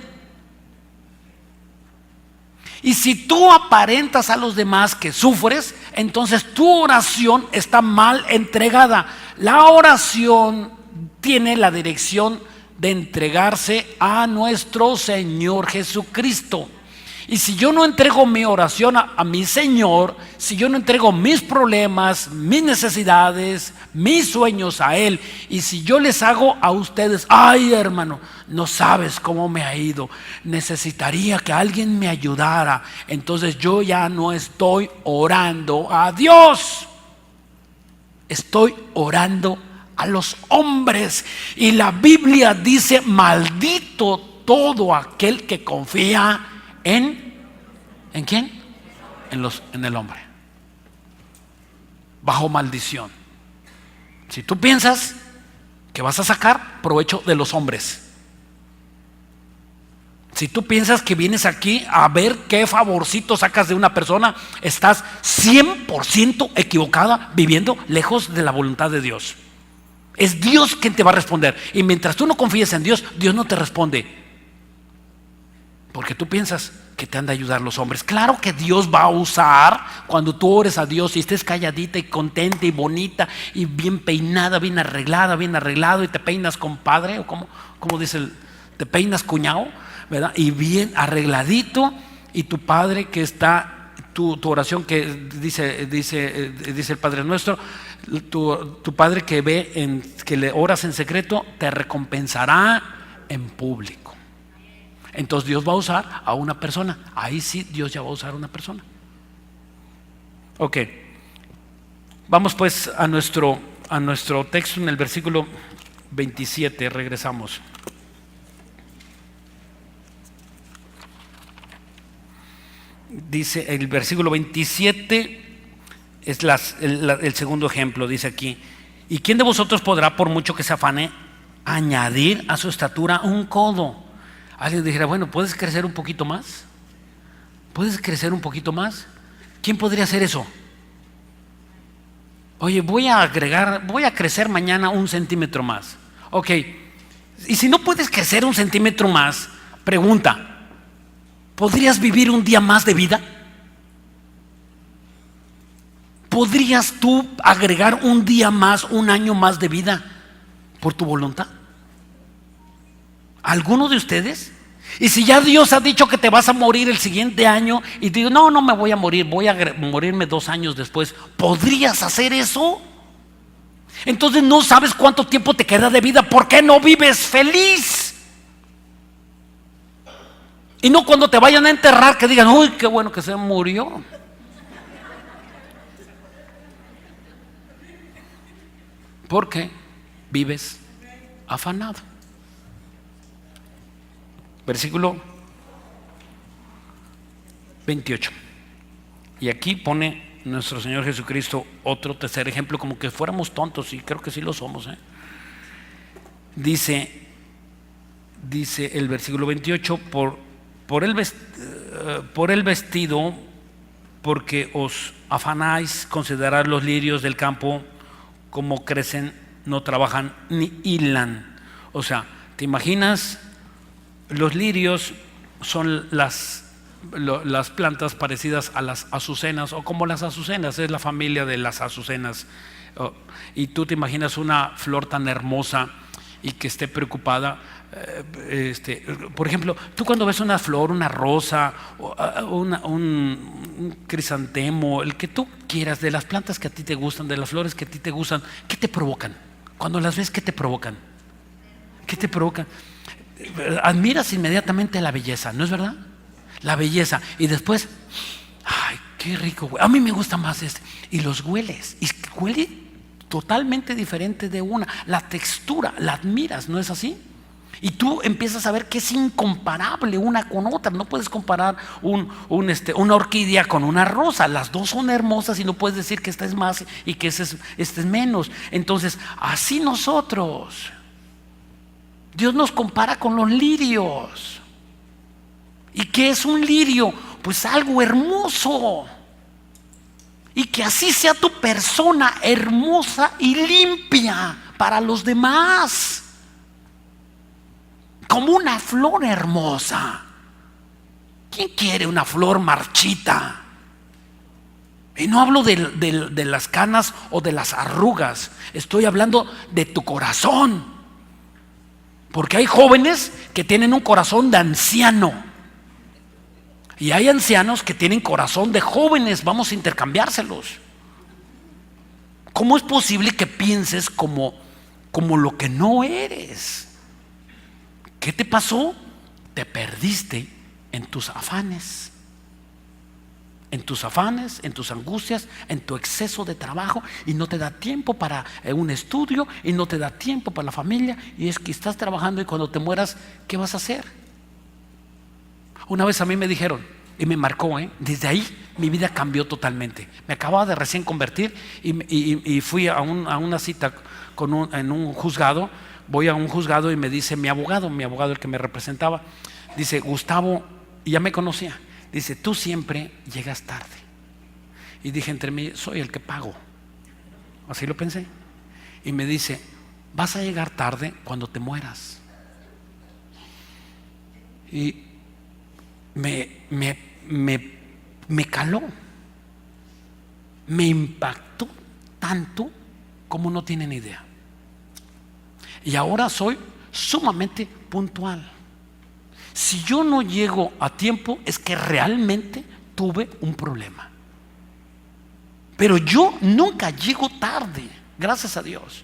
Y si tú aparentas a los demás que sufres, entonces tu oración está mal entregada. La oración tiene la dirección de entregarse a nuestro Señor Jesucristo. Y si yo no entrego mi oración a mi Señor, si yo no entrego mis problemas, mis necesidades, mis sueños a Él, y si yo les hago a ustedes: ay, hermano, no sabes cómo me ha ido, necesitaría que alguien me ayudara, entonces yo ya no estoy orando a Dios, estoy orando a los hombres. Y la Biblia dice: maldito todo aquel que confía ¿en quién? En el hombre. Bajo maldición. Si tú piensas que vas a sacar provecho de los hombres, Si tú piensas que vienes aquí a ver qué favorcito sacas de una persona, estás 100% equivocada, viviendo lejos de la voluntad de Dios. Es Dios quien te va a responder. Y mientras tú no confíes en Dios, Dios no te responde. Porque tú piensas que te han de ayudar los hombres. Claro que Dios va a usar cuando tú ores a Dios y estés calladita y contenta y bonita y bien peinada, bien arreglado y te peinas compadre, o como dice, te peinas cuñado, ¿verdad? Y bien arregladito, y tu padre que está, tu oración que dice el Padre Nuestro, tu padre que ve que le oras en secreto, te recompensará en público. Entonces Dios va a usar a una persona. Ahí sí Dios ya va a usar a una persona. Ok, vamos pues a nuestro texto en el versículo 27, regresamos. Dice el versículo 27, es el segundo ejemplo, dice aquí: ¿y quién de vosotros podrá, por mucho que se afane, añadir a su estatura un codo? Alguien dijera, bueno, ¿puedes crecer un poquito más? ¿Puedes crecer un poquito más? ¿Quién podría hacer eso? Oye, voy a crecer mañana 1 centímetro más. Ok, y si no puedes crecer 1 centímetro más, pregunta, ¿podrías vivir un día más de vida? ¿Podrías tú agregar un día más, un año más de vida por tu voluntad? ¿Alguno de ustedes? Y si ya Dios ha dicho que te vas a morir el siguiente año y te digo, no me voy a morir, voy a morirme 2 años después, ¿podrías hacer eso? Entonces no sabes cuánto tiempo te queda de vida. ¿Por qué no vives feliz? Y no cuando te vayan a enterrar que digan, uy, qué bueno que se murió. Porque vives afanado. Versículo 28. Y aquí pone nuestro Señor Jesucristo otro tercer ejemplo, como que fuéramos tontos, y creo que sí lo somos. Dice el versículo 28, por el vestido, porque os afanáis, considerad los lirios del campo, como crecen, no trabajan ni hilan. O sea, ¿te imaginas? Los lirios son las plantas parecidas a las azucenas, o como las azucenas, es la familia de las azucenas. Y tú te imaginas una flor tan hermosa y que esté preocupada. Por ejemplo, tú cuando ves una flor, una rosa, un crisantemo, el que tú quieras, de las plantas que a ti te gustan, de las flores que a ti te gustan, ¿qué te provocan? Cuando las ves, ¿qué te provocan? ¿Qué te provocan? Admiras inmediatamente la belleza, ¿no es verdad? La belleza, y después, ay, qué rico, a mí me gusta más y los hueles, y huele totalmente diferente de una, la textura, la admiras, ¿no es así? Y tú empiezas a ver que es incomparable una con otra. No puedes comparar una orquídea con una rosa. Las dos son hermosas y no puedes decir que esta es más y que este es menos. Entonces, así nosotros, Dios nos compara con los lirios. ¿Y qué es un lirio? Pues algo hermoso. Y que así sea tu persona, hermosa y limpia para los demás. Como una flor hermosa. ¿Quién quiere una flor marchita? Y no hablo de las canas o de las arrugas. Estoy hablando de tu corazón. Porque hay jóvenes que tienen un corazón de anciano. Y hay ancianos que tienen corazón de jóvenes. Vamos a intercambiárselos. ¿Cómo es posible que pienses como lo que no eres? ¿Qué te pasó? Te perdiste en tus afanes. En tus afanes, en tus angustias, en tu exceso de trabajo, y no te da tiempo para un estudio, y no te da tiempo para la familia, y es que estás trabajando y cuando te mueras, ¿qué vas a hacer? Una vez a mí me dijeron, y me marcó, desde ahí mi vida cambió totalmente. Me acababa de recién convertir y fui a una cita en un juzgado. Voy a un juzgado y me dice mi abogado el que me representaba, Dice, Gustavo, y ya me conocía, dice, tú siempre llegas tarde. Y dije entre mí, soy el que pago. Así lo pensé. Y me dice, vas a llegar tarde cuando te mueras. Y me caló, me impactó tanto como no tienen idea. Y ahora soy sumamente puntual. Si yo no llego a tiempo es que realmente tuve un problema. Pero yo nunca llego tarde, gracias a Dios.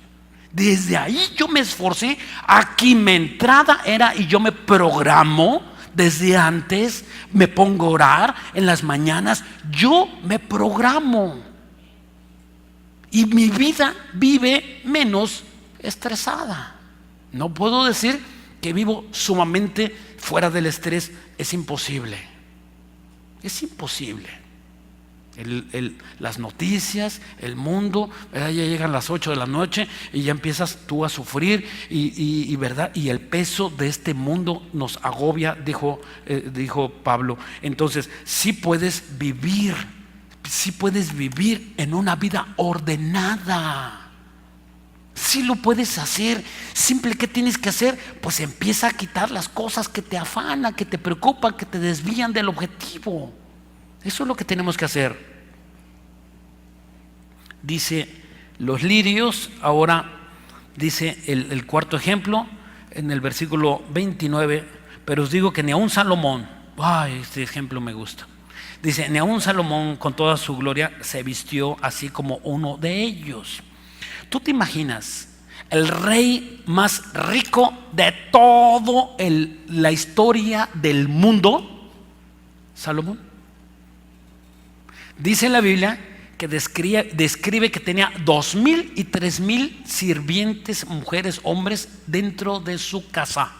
Desde ahí yo me esforcé. Aquí mi entrada era, y yo me programo desde antes, me pongo a orar en las mañanas, yo me programo. Y mi vida vive menos estresada. No puedo decir que vivo sumamente fuera del estrés, es imposible. Es imposible. Las noticias, el mundo, ¿verdad? Ya llegan las 8 de la noche y ya empiezas tú a sufrir ¿verdad? Y el peso de este mundo nos agobia, dijo Pablo. Entonces, sí puedes vivir en una vida ordenada. Sí lo puedes hacer. Simple, ¿qué tienes que hacer? Pues empieza a quitar las cosas que te afanan, que te preocupan, que te desvían del objetivo. Eso es lo que tenemos que hacer. Dice los lirios. Ahora dice el cuarto ejemplo en el versículo 29. Pero os digo que ni aun Salomón, este ejemplo me gusta. Dice, ni aun Salomón con toda su gloria se vistió así como uno de ellos. ¿Tú te imaginas el rey más rico de toda la historia del mundo? Salomón. Dice la Biblia que describe que tenía 2,000 y 3,000 sirvientes, mujeres, hombres, dentro de su casa.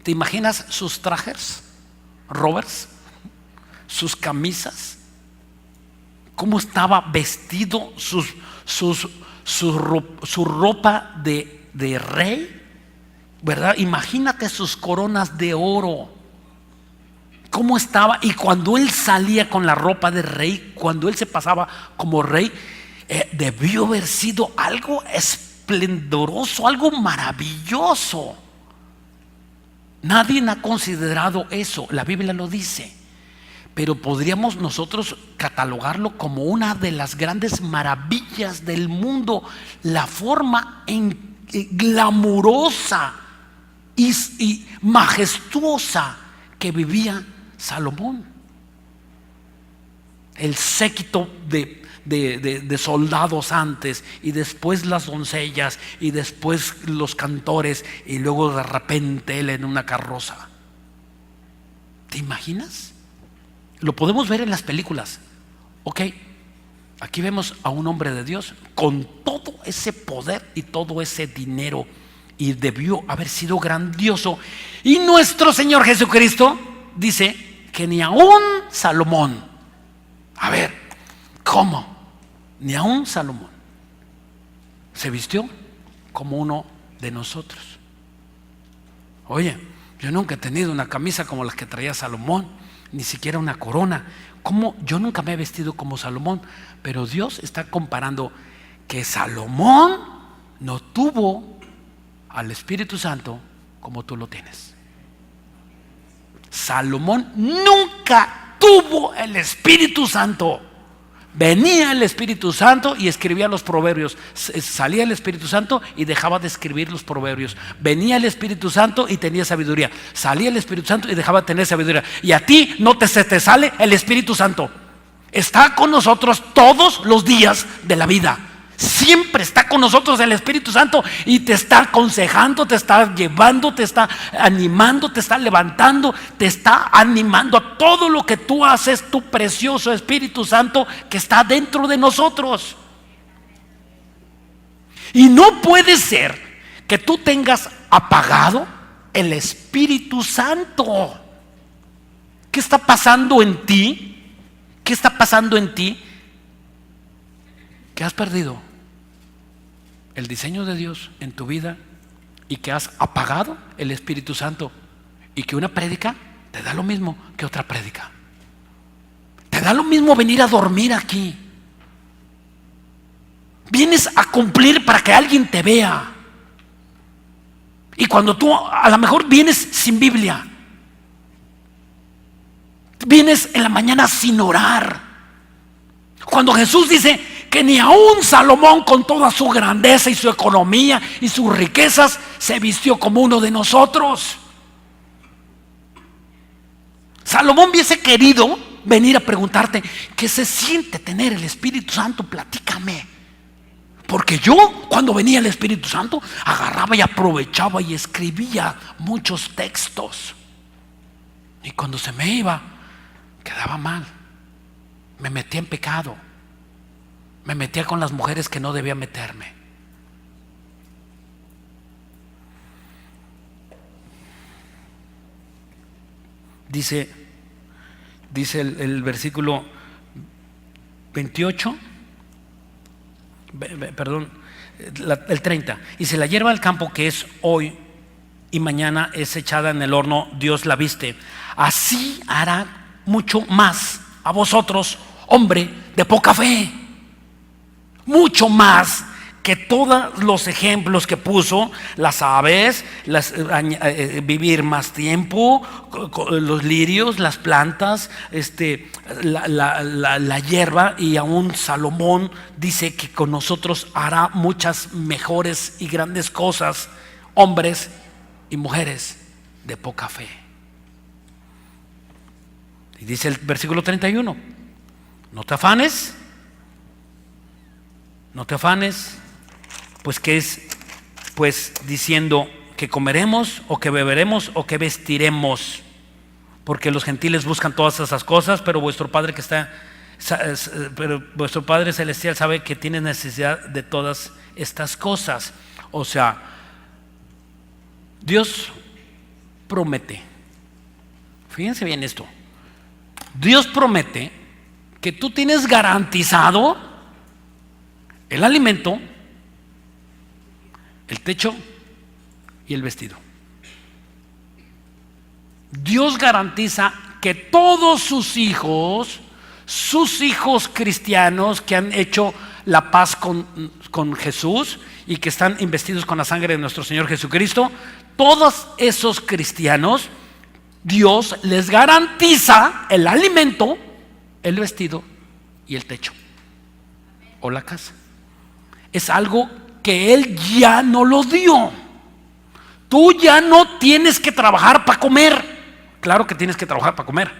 ¿Te imaginas sus trajes, Roberts, sus camisas? ¿Cómo estaba vestido, su ropa de rey? ¿Verdad? Imagínate sus coronas de oro. ¿Cómo estaba? Y cuando él salía con la ropa de rey, cuando él se pasaba como rey, debió haber sido algo esplendoroso, algo maravilloso. Nadie ha considerado eso, la Biblia lo dice. Pero podríamos nosotros catalogarlo como una de las grandes maravillas del mundo, la forma glamurosa y majestuosa que vivía Salomón. El séquito de soldados antes, y después las doncellas, y después los cantores, y luego de repente él en una carroza. ¿Te imaginas? Lo podemos ver en las películas. Ok, aquí vemos a un hombre de Dios con todo ese poder y todo ese dinero, y debió haber sido grandioso. Y nuestro Señor Jesucristo dice que ni aún Salomón. A ver, ¿cómo? Ni aún Salomón se vistió como uno de nosotros. Oye, yo nunca he tenido una camisa como las que traía Salomón, ni siquiera una corona. ¿Cómo? Yo nunca me he vestido como Salomón. Pero Dios está comparando que Salomón no tuvo al Espíritu Santo como tú lo tienes. Salomón nunca tuvo el Espíritu Santo. Venía el Espíritu Santo y escribía los proverbios. Salía el Espíritu Santo y dejaba de escribir los proverbios. Venía el Espíritu Santo y tenía sabiduría. Salía el Espíritu Santo y dejaba de tener sabiduría. Y a ti no se te sale el Espíritu Santo. Está con nosotros todos los días de la vida. Siempre está con nosotros el Espíritu Santo y te está aconsejando, te está llevando, te está animando, te está levantando, te está animando a todo lo que tú haces, tu precioso Espíritu Santo que está dentro de nosotros. Y no puede ser que tú tengas apagado el Espíritu Santo. ¿Qué está pasando en ti? ¿Qué está pasando en ti? Que has perdido el diseño de Dios en tu vida y que has apagado el Espíritu Santo Y que una prédica te da lo mismo que otra prédica. Te da lo mismo venir a dormir aquí. Vienes a cumplir para que alguien te vea. Y cuando tú a lo mejor vienes sin Biblia, vienes en la mañana sin orar. Cuando Jesús dice que ni aún Salomón, con toda su grandeza y su economía y sus riquezas, se vistió como uno de nosotros. Salomón hubiese querido venir a preguntarte ¿qué se siente tener el Espíritu Santo? Platícame. Porque yo, cuando venía el Espíritu Santo, agarraba y aprovechaba y escribía muchos textos. Y cuando se me iba, quedaba mal. Me metía en pecado. Me metía con las mujeres que no debía meterme. Dice el versículo 28, perdón, el 30. Y si la hierba del campo que es hoy y mañana es echada en el horno, Dios la viste, así hará mucho más a vosotros, hombre de poca fe. Mucho más que todos los ejemplos que puso, las aves, vivir más tiempo, los lirios, las plantas, la hierba, y aún Salomón dice que con nosotros hará muchas mejores y grandes cosas, hombres y mujeres de poca fe. Y dice el versículo 31, no te afanes, pues que es pues diciendo que comeremos o que beberemos o que vestiremos, porque los gentiles buscan todas esas cosas, pero vuestro Padre vuestro Padre celestial sabe que tiene necesidad de todas estas cosas. O sea, Dios promete, fíjense bien esto, Dios promete que tú tienes garantizado el alimento, el techo y el vestido. Dios garantiza que todos sus hijos cristianos que han hecho la paz con Jesús y que están investidos con la sangre de nuestro Señor Jesucristo, todos esos cristianos, Dios les garantiza el alimento, el vestido y el techo o la casa. Es algo que Él ya no lo dio. Tú ya no tienes que trabajar para comer. Claro que tienes que trabajar para comer,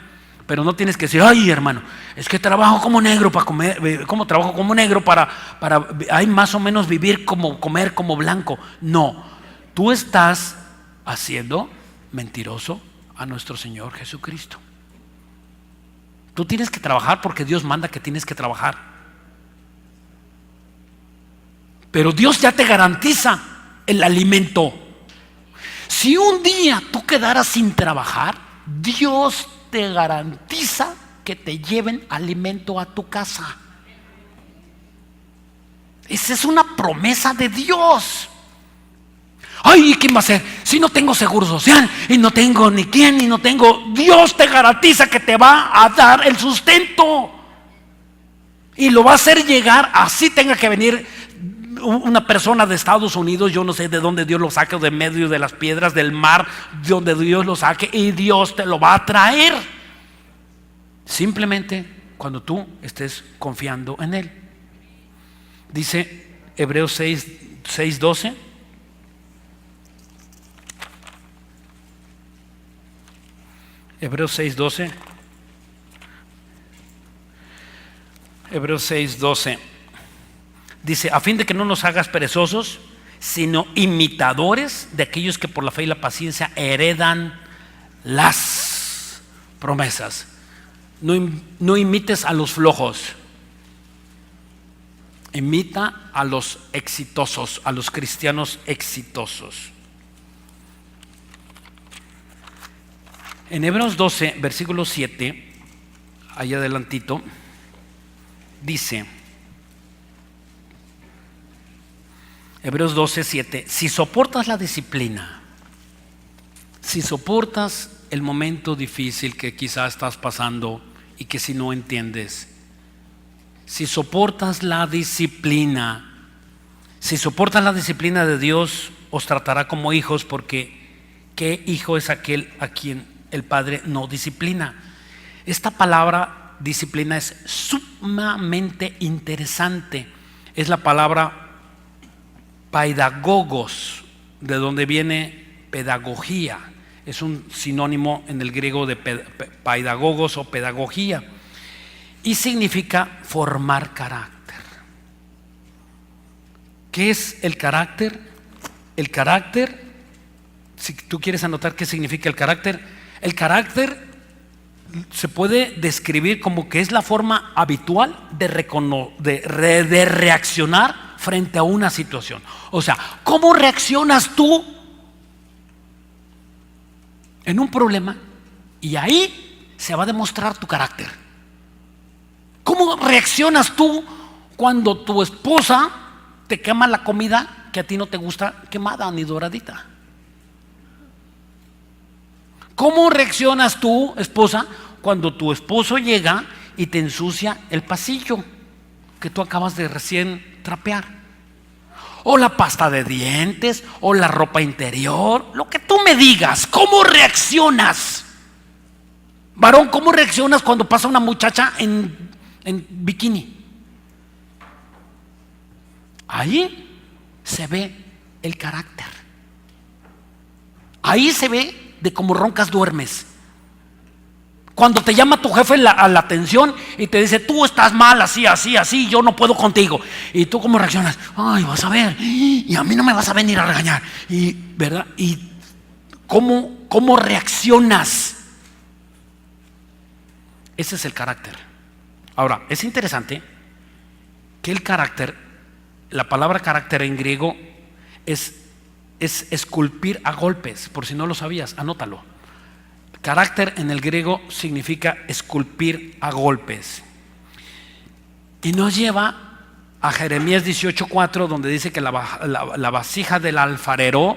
pero no tienes que decir, ay hermano, es que trabajo como negro para comer. ¿Cómo trabajo como negro para hay más o menos vivir como comer como blanco? No, tú estás haciendo mentiroso a nuestro Señor Jesucristo. Tú tienes que trabajar porque Dios manda que tienes que trabajar. Pero Dios ya te garantiza el alimento. Si un día tú quedaras sin trabajar, Dios te garantiza que te lleven alimento a tu casa. Esa es una promesa de Dios. Ay, ¿qué va a hacer? Si no tengo seguro social y no tengo ni quién y no tengo, Dios te garantiza que te va a dar el sustento y lo va a hacer llegar. Así tenga que venir una persona de Estados Unidos, yo no sé de dónde Dios lo saque, de medio de las piedras del mar, de donde Dios lo saque, y Dios te lo va a traer. Simplemente cuando tú estés confiando en Él. Dice Hebreos 6:12. Hebreos 6:12. Hebreos 6:12. Dice, a fin de que no nos hagas perezosos, sino imitadores de aquellos que por la fe y la paciencia heredan las promesas. No imites a los flojos, imita a los exitosos, a los cristianos exitosos. En Hebreos 12, versículo 7, ahí adelantito, dice, Hebreos 12:7, si soportas la disciplina Si soportas el momento difícil que quizás estás pasando y que si no entiendes, si soportas la disciplina, si soportas la disciplina de Dios, os tratará como hijos, porque ¿qué hijo es aquel a quien el Padre no disciplina? Esta palabra disciplina es sumamente interesante. Es la palabra paidagogos, de donde viene pedagogía. Es un sinónimo en el griego de paidagogos o pedagogía, y significa formar carácter. ¿Qué es el carácter? El carácter, si tú quieres anotar qué significa el carácter se puede describir como que es la forma habitual de reaccionar frente a una situación. O sea, ¿cómo reaccionas tú en un problema? Y ahí se va a demostrar tu carácter. ¿Cómo reaccionas tú cuando tu esposa te quema la comida que a ti no te gusta quemada ni doradita? ¿Cómo reaccionas tú, esposa, cuando tu esposo llega y te ensucia el pasillo que tú acabas de recién trapear? O la pasta de dientes, o la ropa interior, lo que tú me digas. ¿Cómo reaccionas? Varón, ¿cómo reaccionas cuando pasa una muchacha en bikini? Ahí se ve el carácter. Ahí se ve de cómo roncas duermes. Cuando te llama tu jefe a la atención y te dice: tú estás mal, así, así, así, yo no puedo contigo. Y tú, ¿cómo reaccionas? Ay, vas a ver, y a mí no me vas a venir a regañar. Y, ¿verdad? Y ¿cómo reaccionas? Ese es el carácter. Ahora, es interesante que el carácter, la palabra carácter en griego es esculpir a golpes. Por si no lo sabías, anótalo. Carácter en el griego significa esculpir a golpes. Y nos lleva a Jeremías 18:4, donde dice que la vasija del alfarero,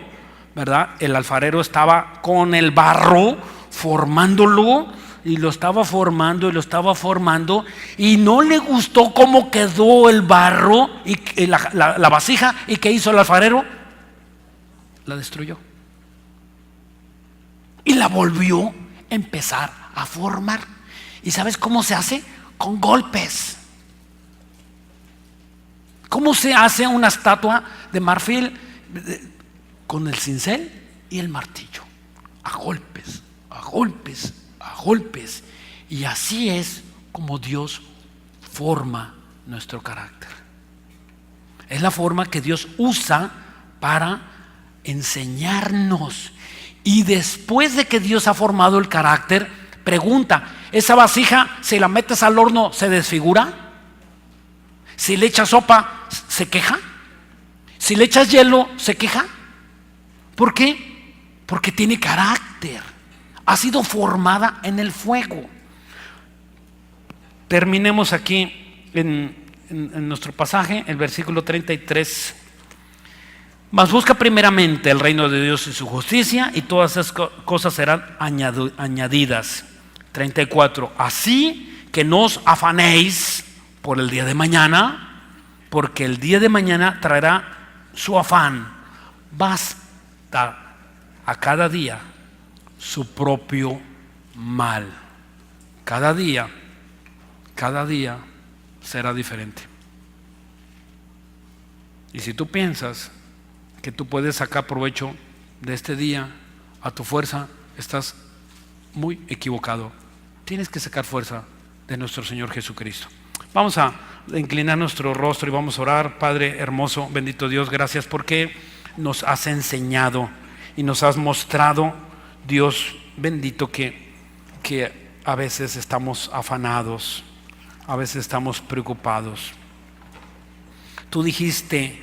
¿verdad? El alfarero estaba con el barro formándolo, y lo estaba formando y lo estaba formando, y no le gustó cómo quedó el barro y la vasija. ¿Y qué hizo el alfarero? La destruyó y la volvió a empezar a formar. ¿Y sabes cómo se hace? Con golpes. ¿Cómo se hace una estatua de marfil? Con el cincel y el martillo. A golpes, a golpes, a golpes. Y así es como Dios forma nuestro carácter. Es la forma que Dios usa para enseñarnos. Y después de que Dios ha formado el carácter, pregunta: ¿esa vasija, si la metes al horno, se desfigura? Si le echas sopa, ¿se queja? Si le echas hielo, ¿se queja? ¿Por qué? Porque tiene carácter. Ha sido formada en el fuego. Terminemos aquí en nuestro pasaje, el versículo 33. Mas busca primeramente el reino de Dios y su justicia, y todas esas cosas serán añadidas. 34. Así que no os afanéis por el día de mañana, porque el día de mañana traerá su afán. Basta a cada día su propio mal. Cada día será diferente. Y si tú piensas que tú puedes sacar provecho de este día a tu fuerza, estás muy equivocado. Tienes que sacar fuerza de nuestro Señor Jesucristo. Vamos a inclinar nuestro rostro y vamos a orar. Padre hermoso, bendito Dios, gracias porque nos has enseñado y nos has mostrado, Dios bendito, que a veces estamos afanados, a veces estamos preocupados. Tú dijiste: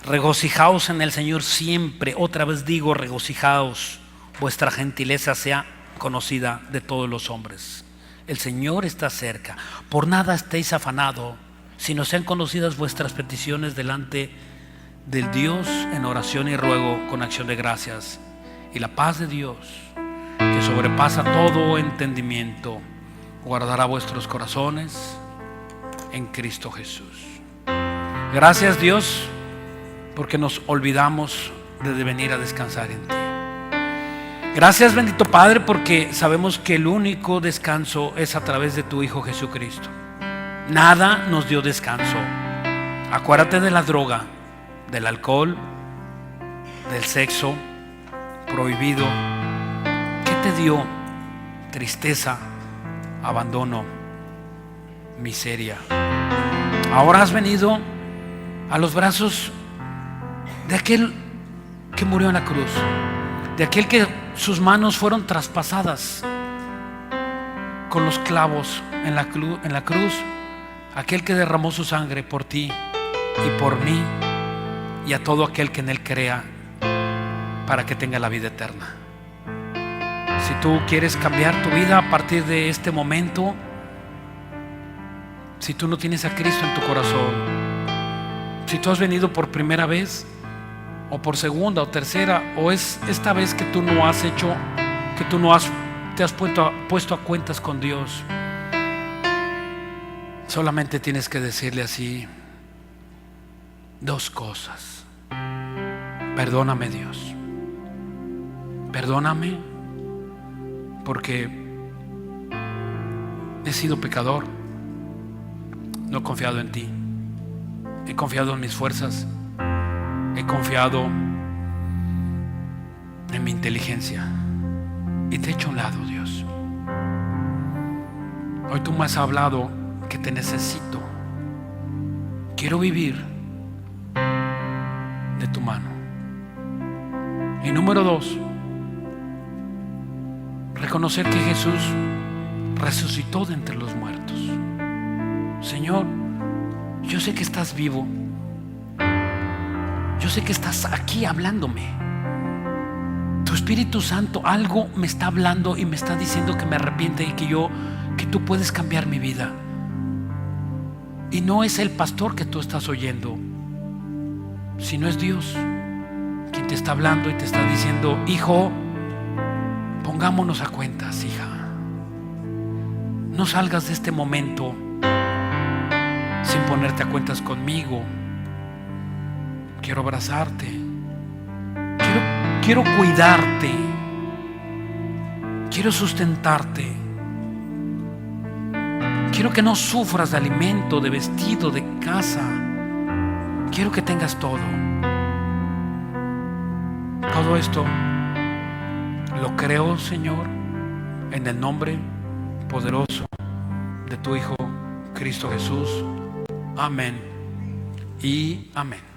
regocijaos en el Señor siempre. Otra vez digo: regocijaos. Vuestra gentileza sea conocida de todos los hombres. El Señor está cerca. Por nada estéis afanados, sino sean conocidas vuestras peticiones delante del Dios en oración y ruego con acción de gracias. y la paz de Dios, que sobrepasa todo entendimiento, guardará vuestros corazones en Cristo Jesús. Gracias, Dios, porque nos olvidamos de venir a descansar en ti. Gracias, bendito Padre, porque sabemos que el único descanso es a través de tu Hijo Jesucristo. Nada nos dio descanso. Acuérdate de la droga, del alcohol, del sexo prohibido. ¿Qué te dio? Tristeza, abandono, miseria. Ahora has venido a los brazos de aquel que murió en la cruz, de aquel que sus manos fueron traspasadas con los clavos en la cruz, aquel que derramó su sangre por ti y por mí y a todo aquel que en él crea, para que tenga la vida eterna. Si tú quieres cambiar tu vida a partir de este momento, si tú no tienes a Cristo en tu corazón, si tú has venido por primera vez o por segunda o tercera, o es esta vez que tú no has hecho, que tú no te has puesto a cuentas con Dios, solamente tienes que decirle así dos cosas: perdóname, Dios, perdóname porque he sido pecador, no he confiado en ti, he confiado en mis fuerzas, he confiado en mi inteligencia y te he hecho a un lado, Dios. Hoy tú me has hablado que te necesito, quiero vivir de tu mano. Y número 2, reconocer que Jesús resucitó de entre los muertos. Señor, yo sé que estás vivo, yo sé que estás aquí hablándome. Tu Espíritu Santo algo me está hablando y me está diciendo que me arrepiente y que tú puedes cambiar mi vida. Y no es el pastor que tú estás oyendo, sino es Dios quien te está hablando y te está diciendo: hijo, pongámonos a cuentas, hija. No salgas de este momento sin ponerte a cuentas conmigo. Quiero abrazarte, quiero cuidarte, quiero sustentarte, quiero que no sufras de alimento, de vestido, de casa. Quiero que tengas todo. Todo esto lo creo, Señor, en el nombre poderoso de tu Hijo Cristo Jesús. Amén y amén.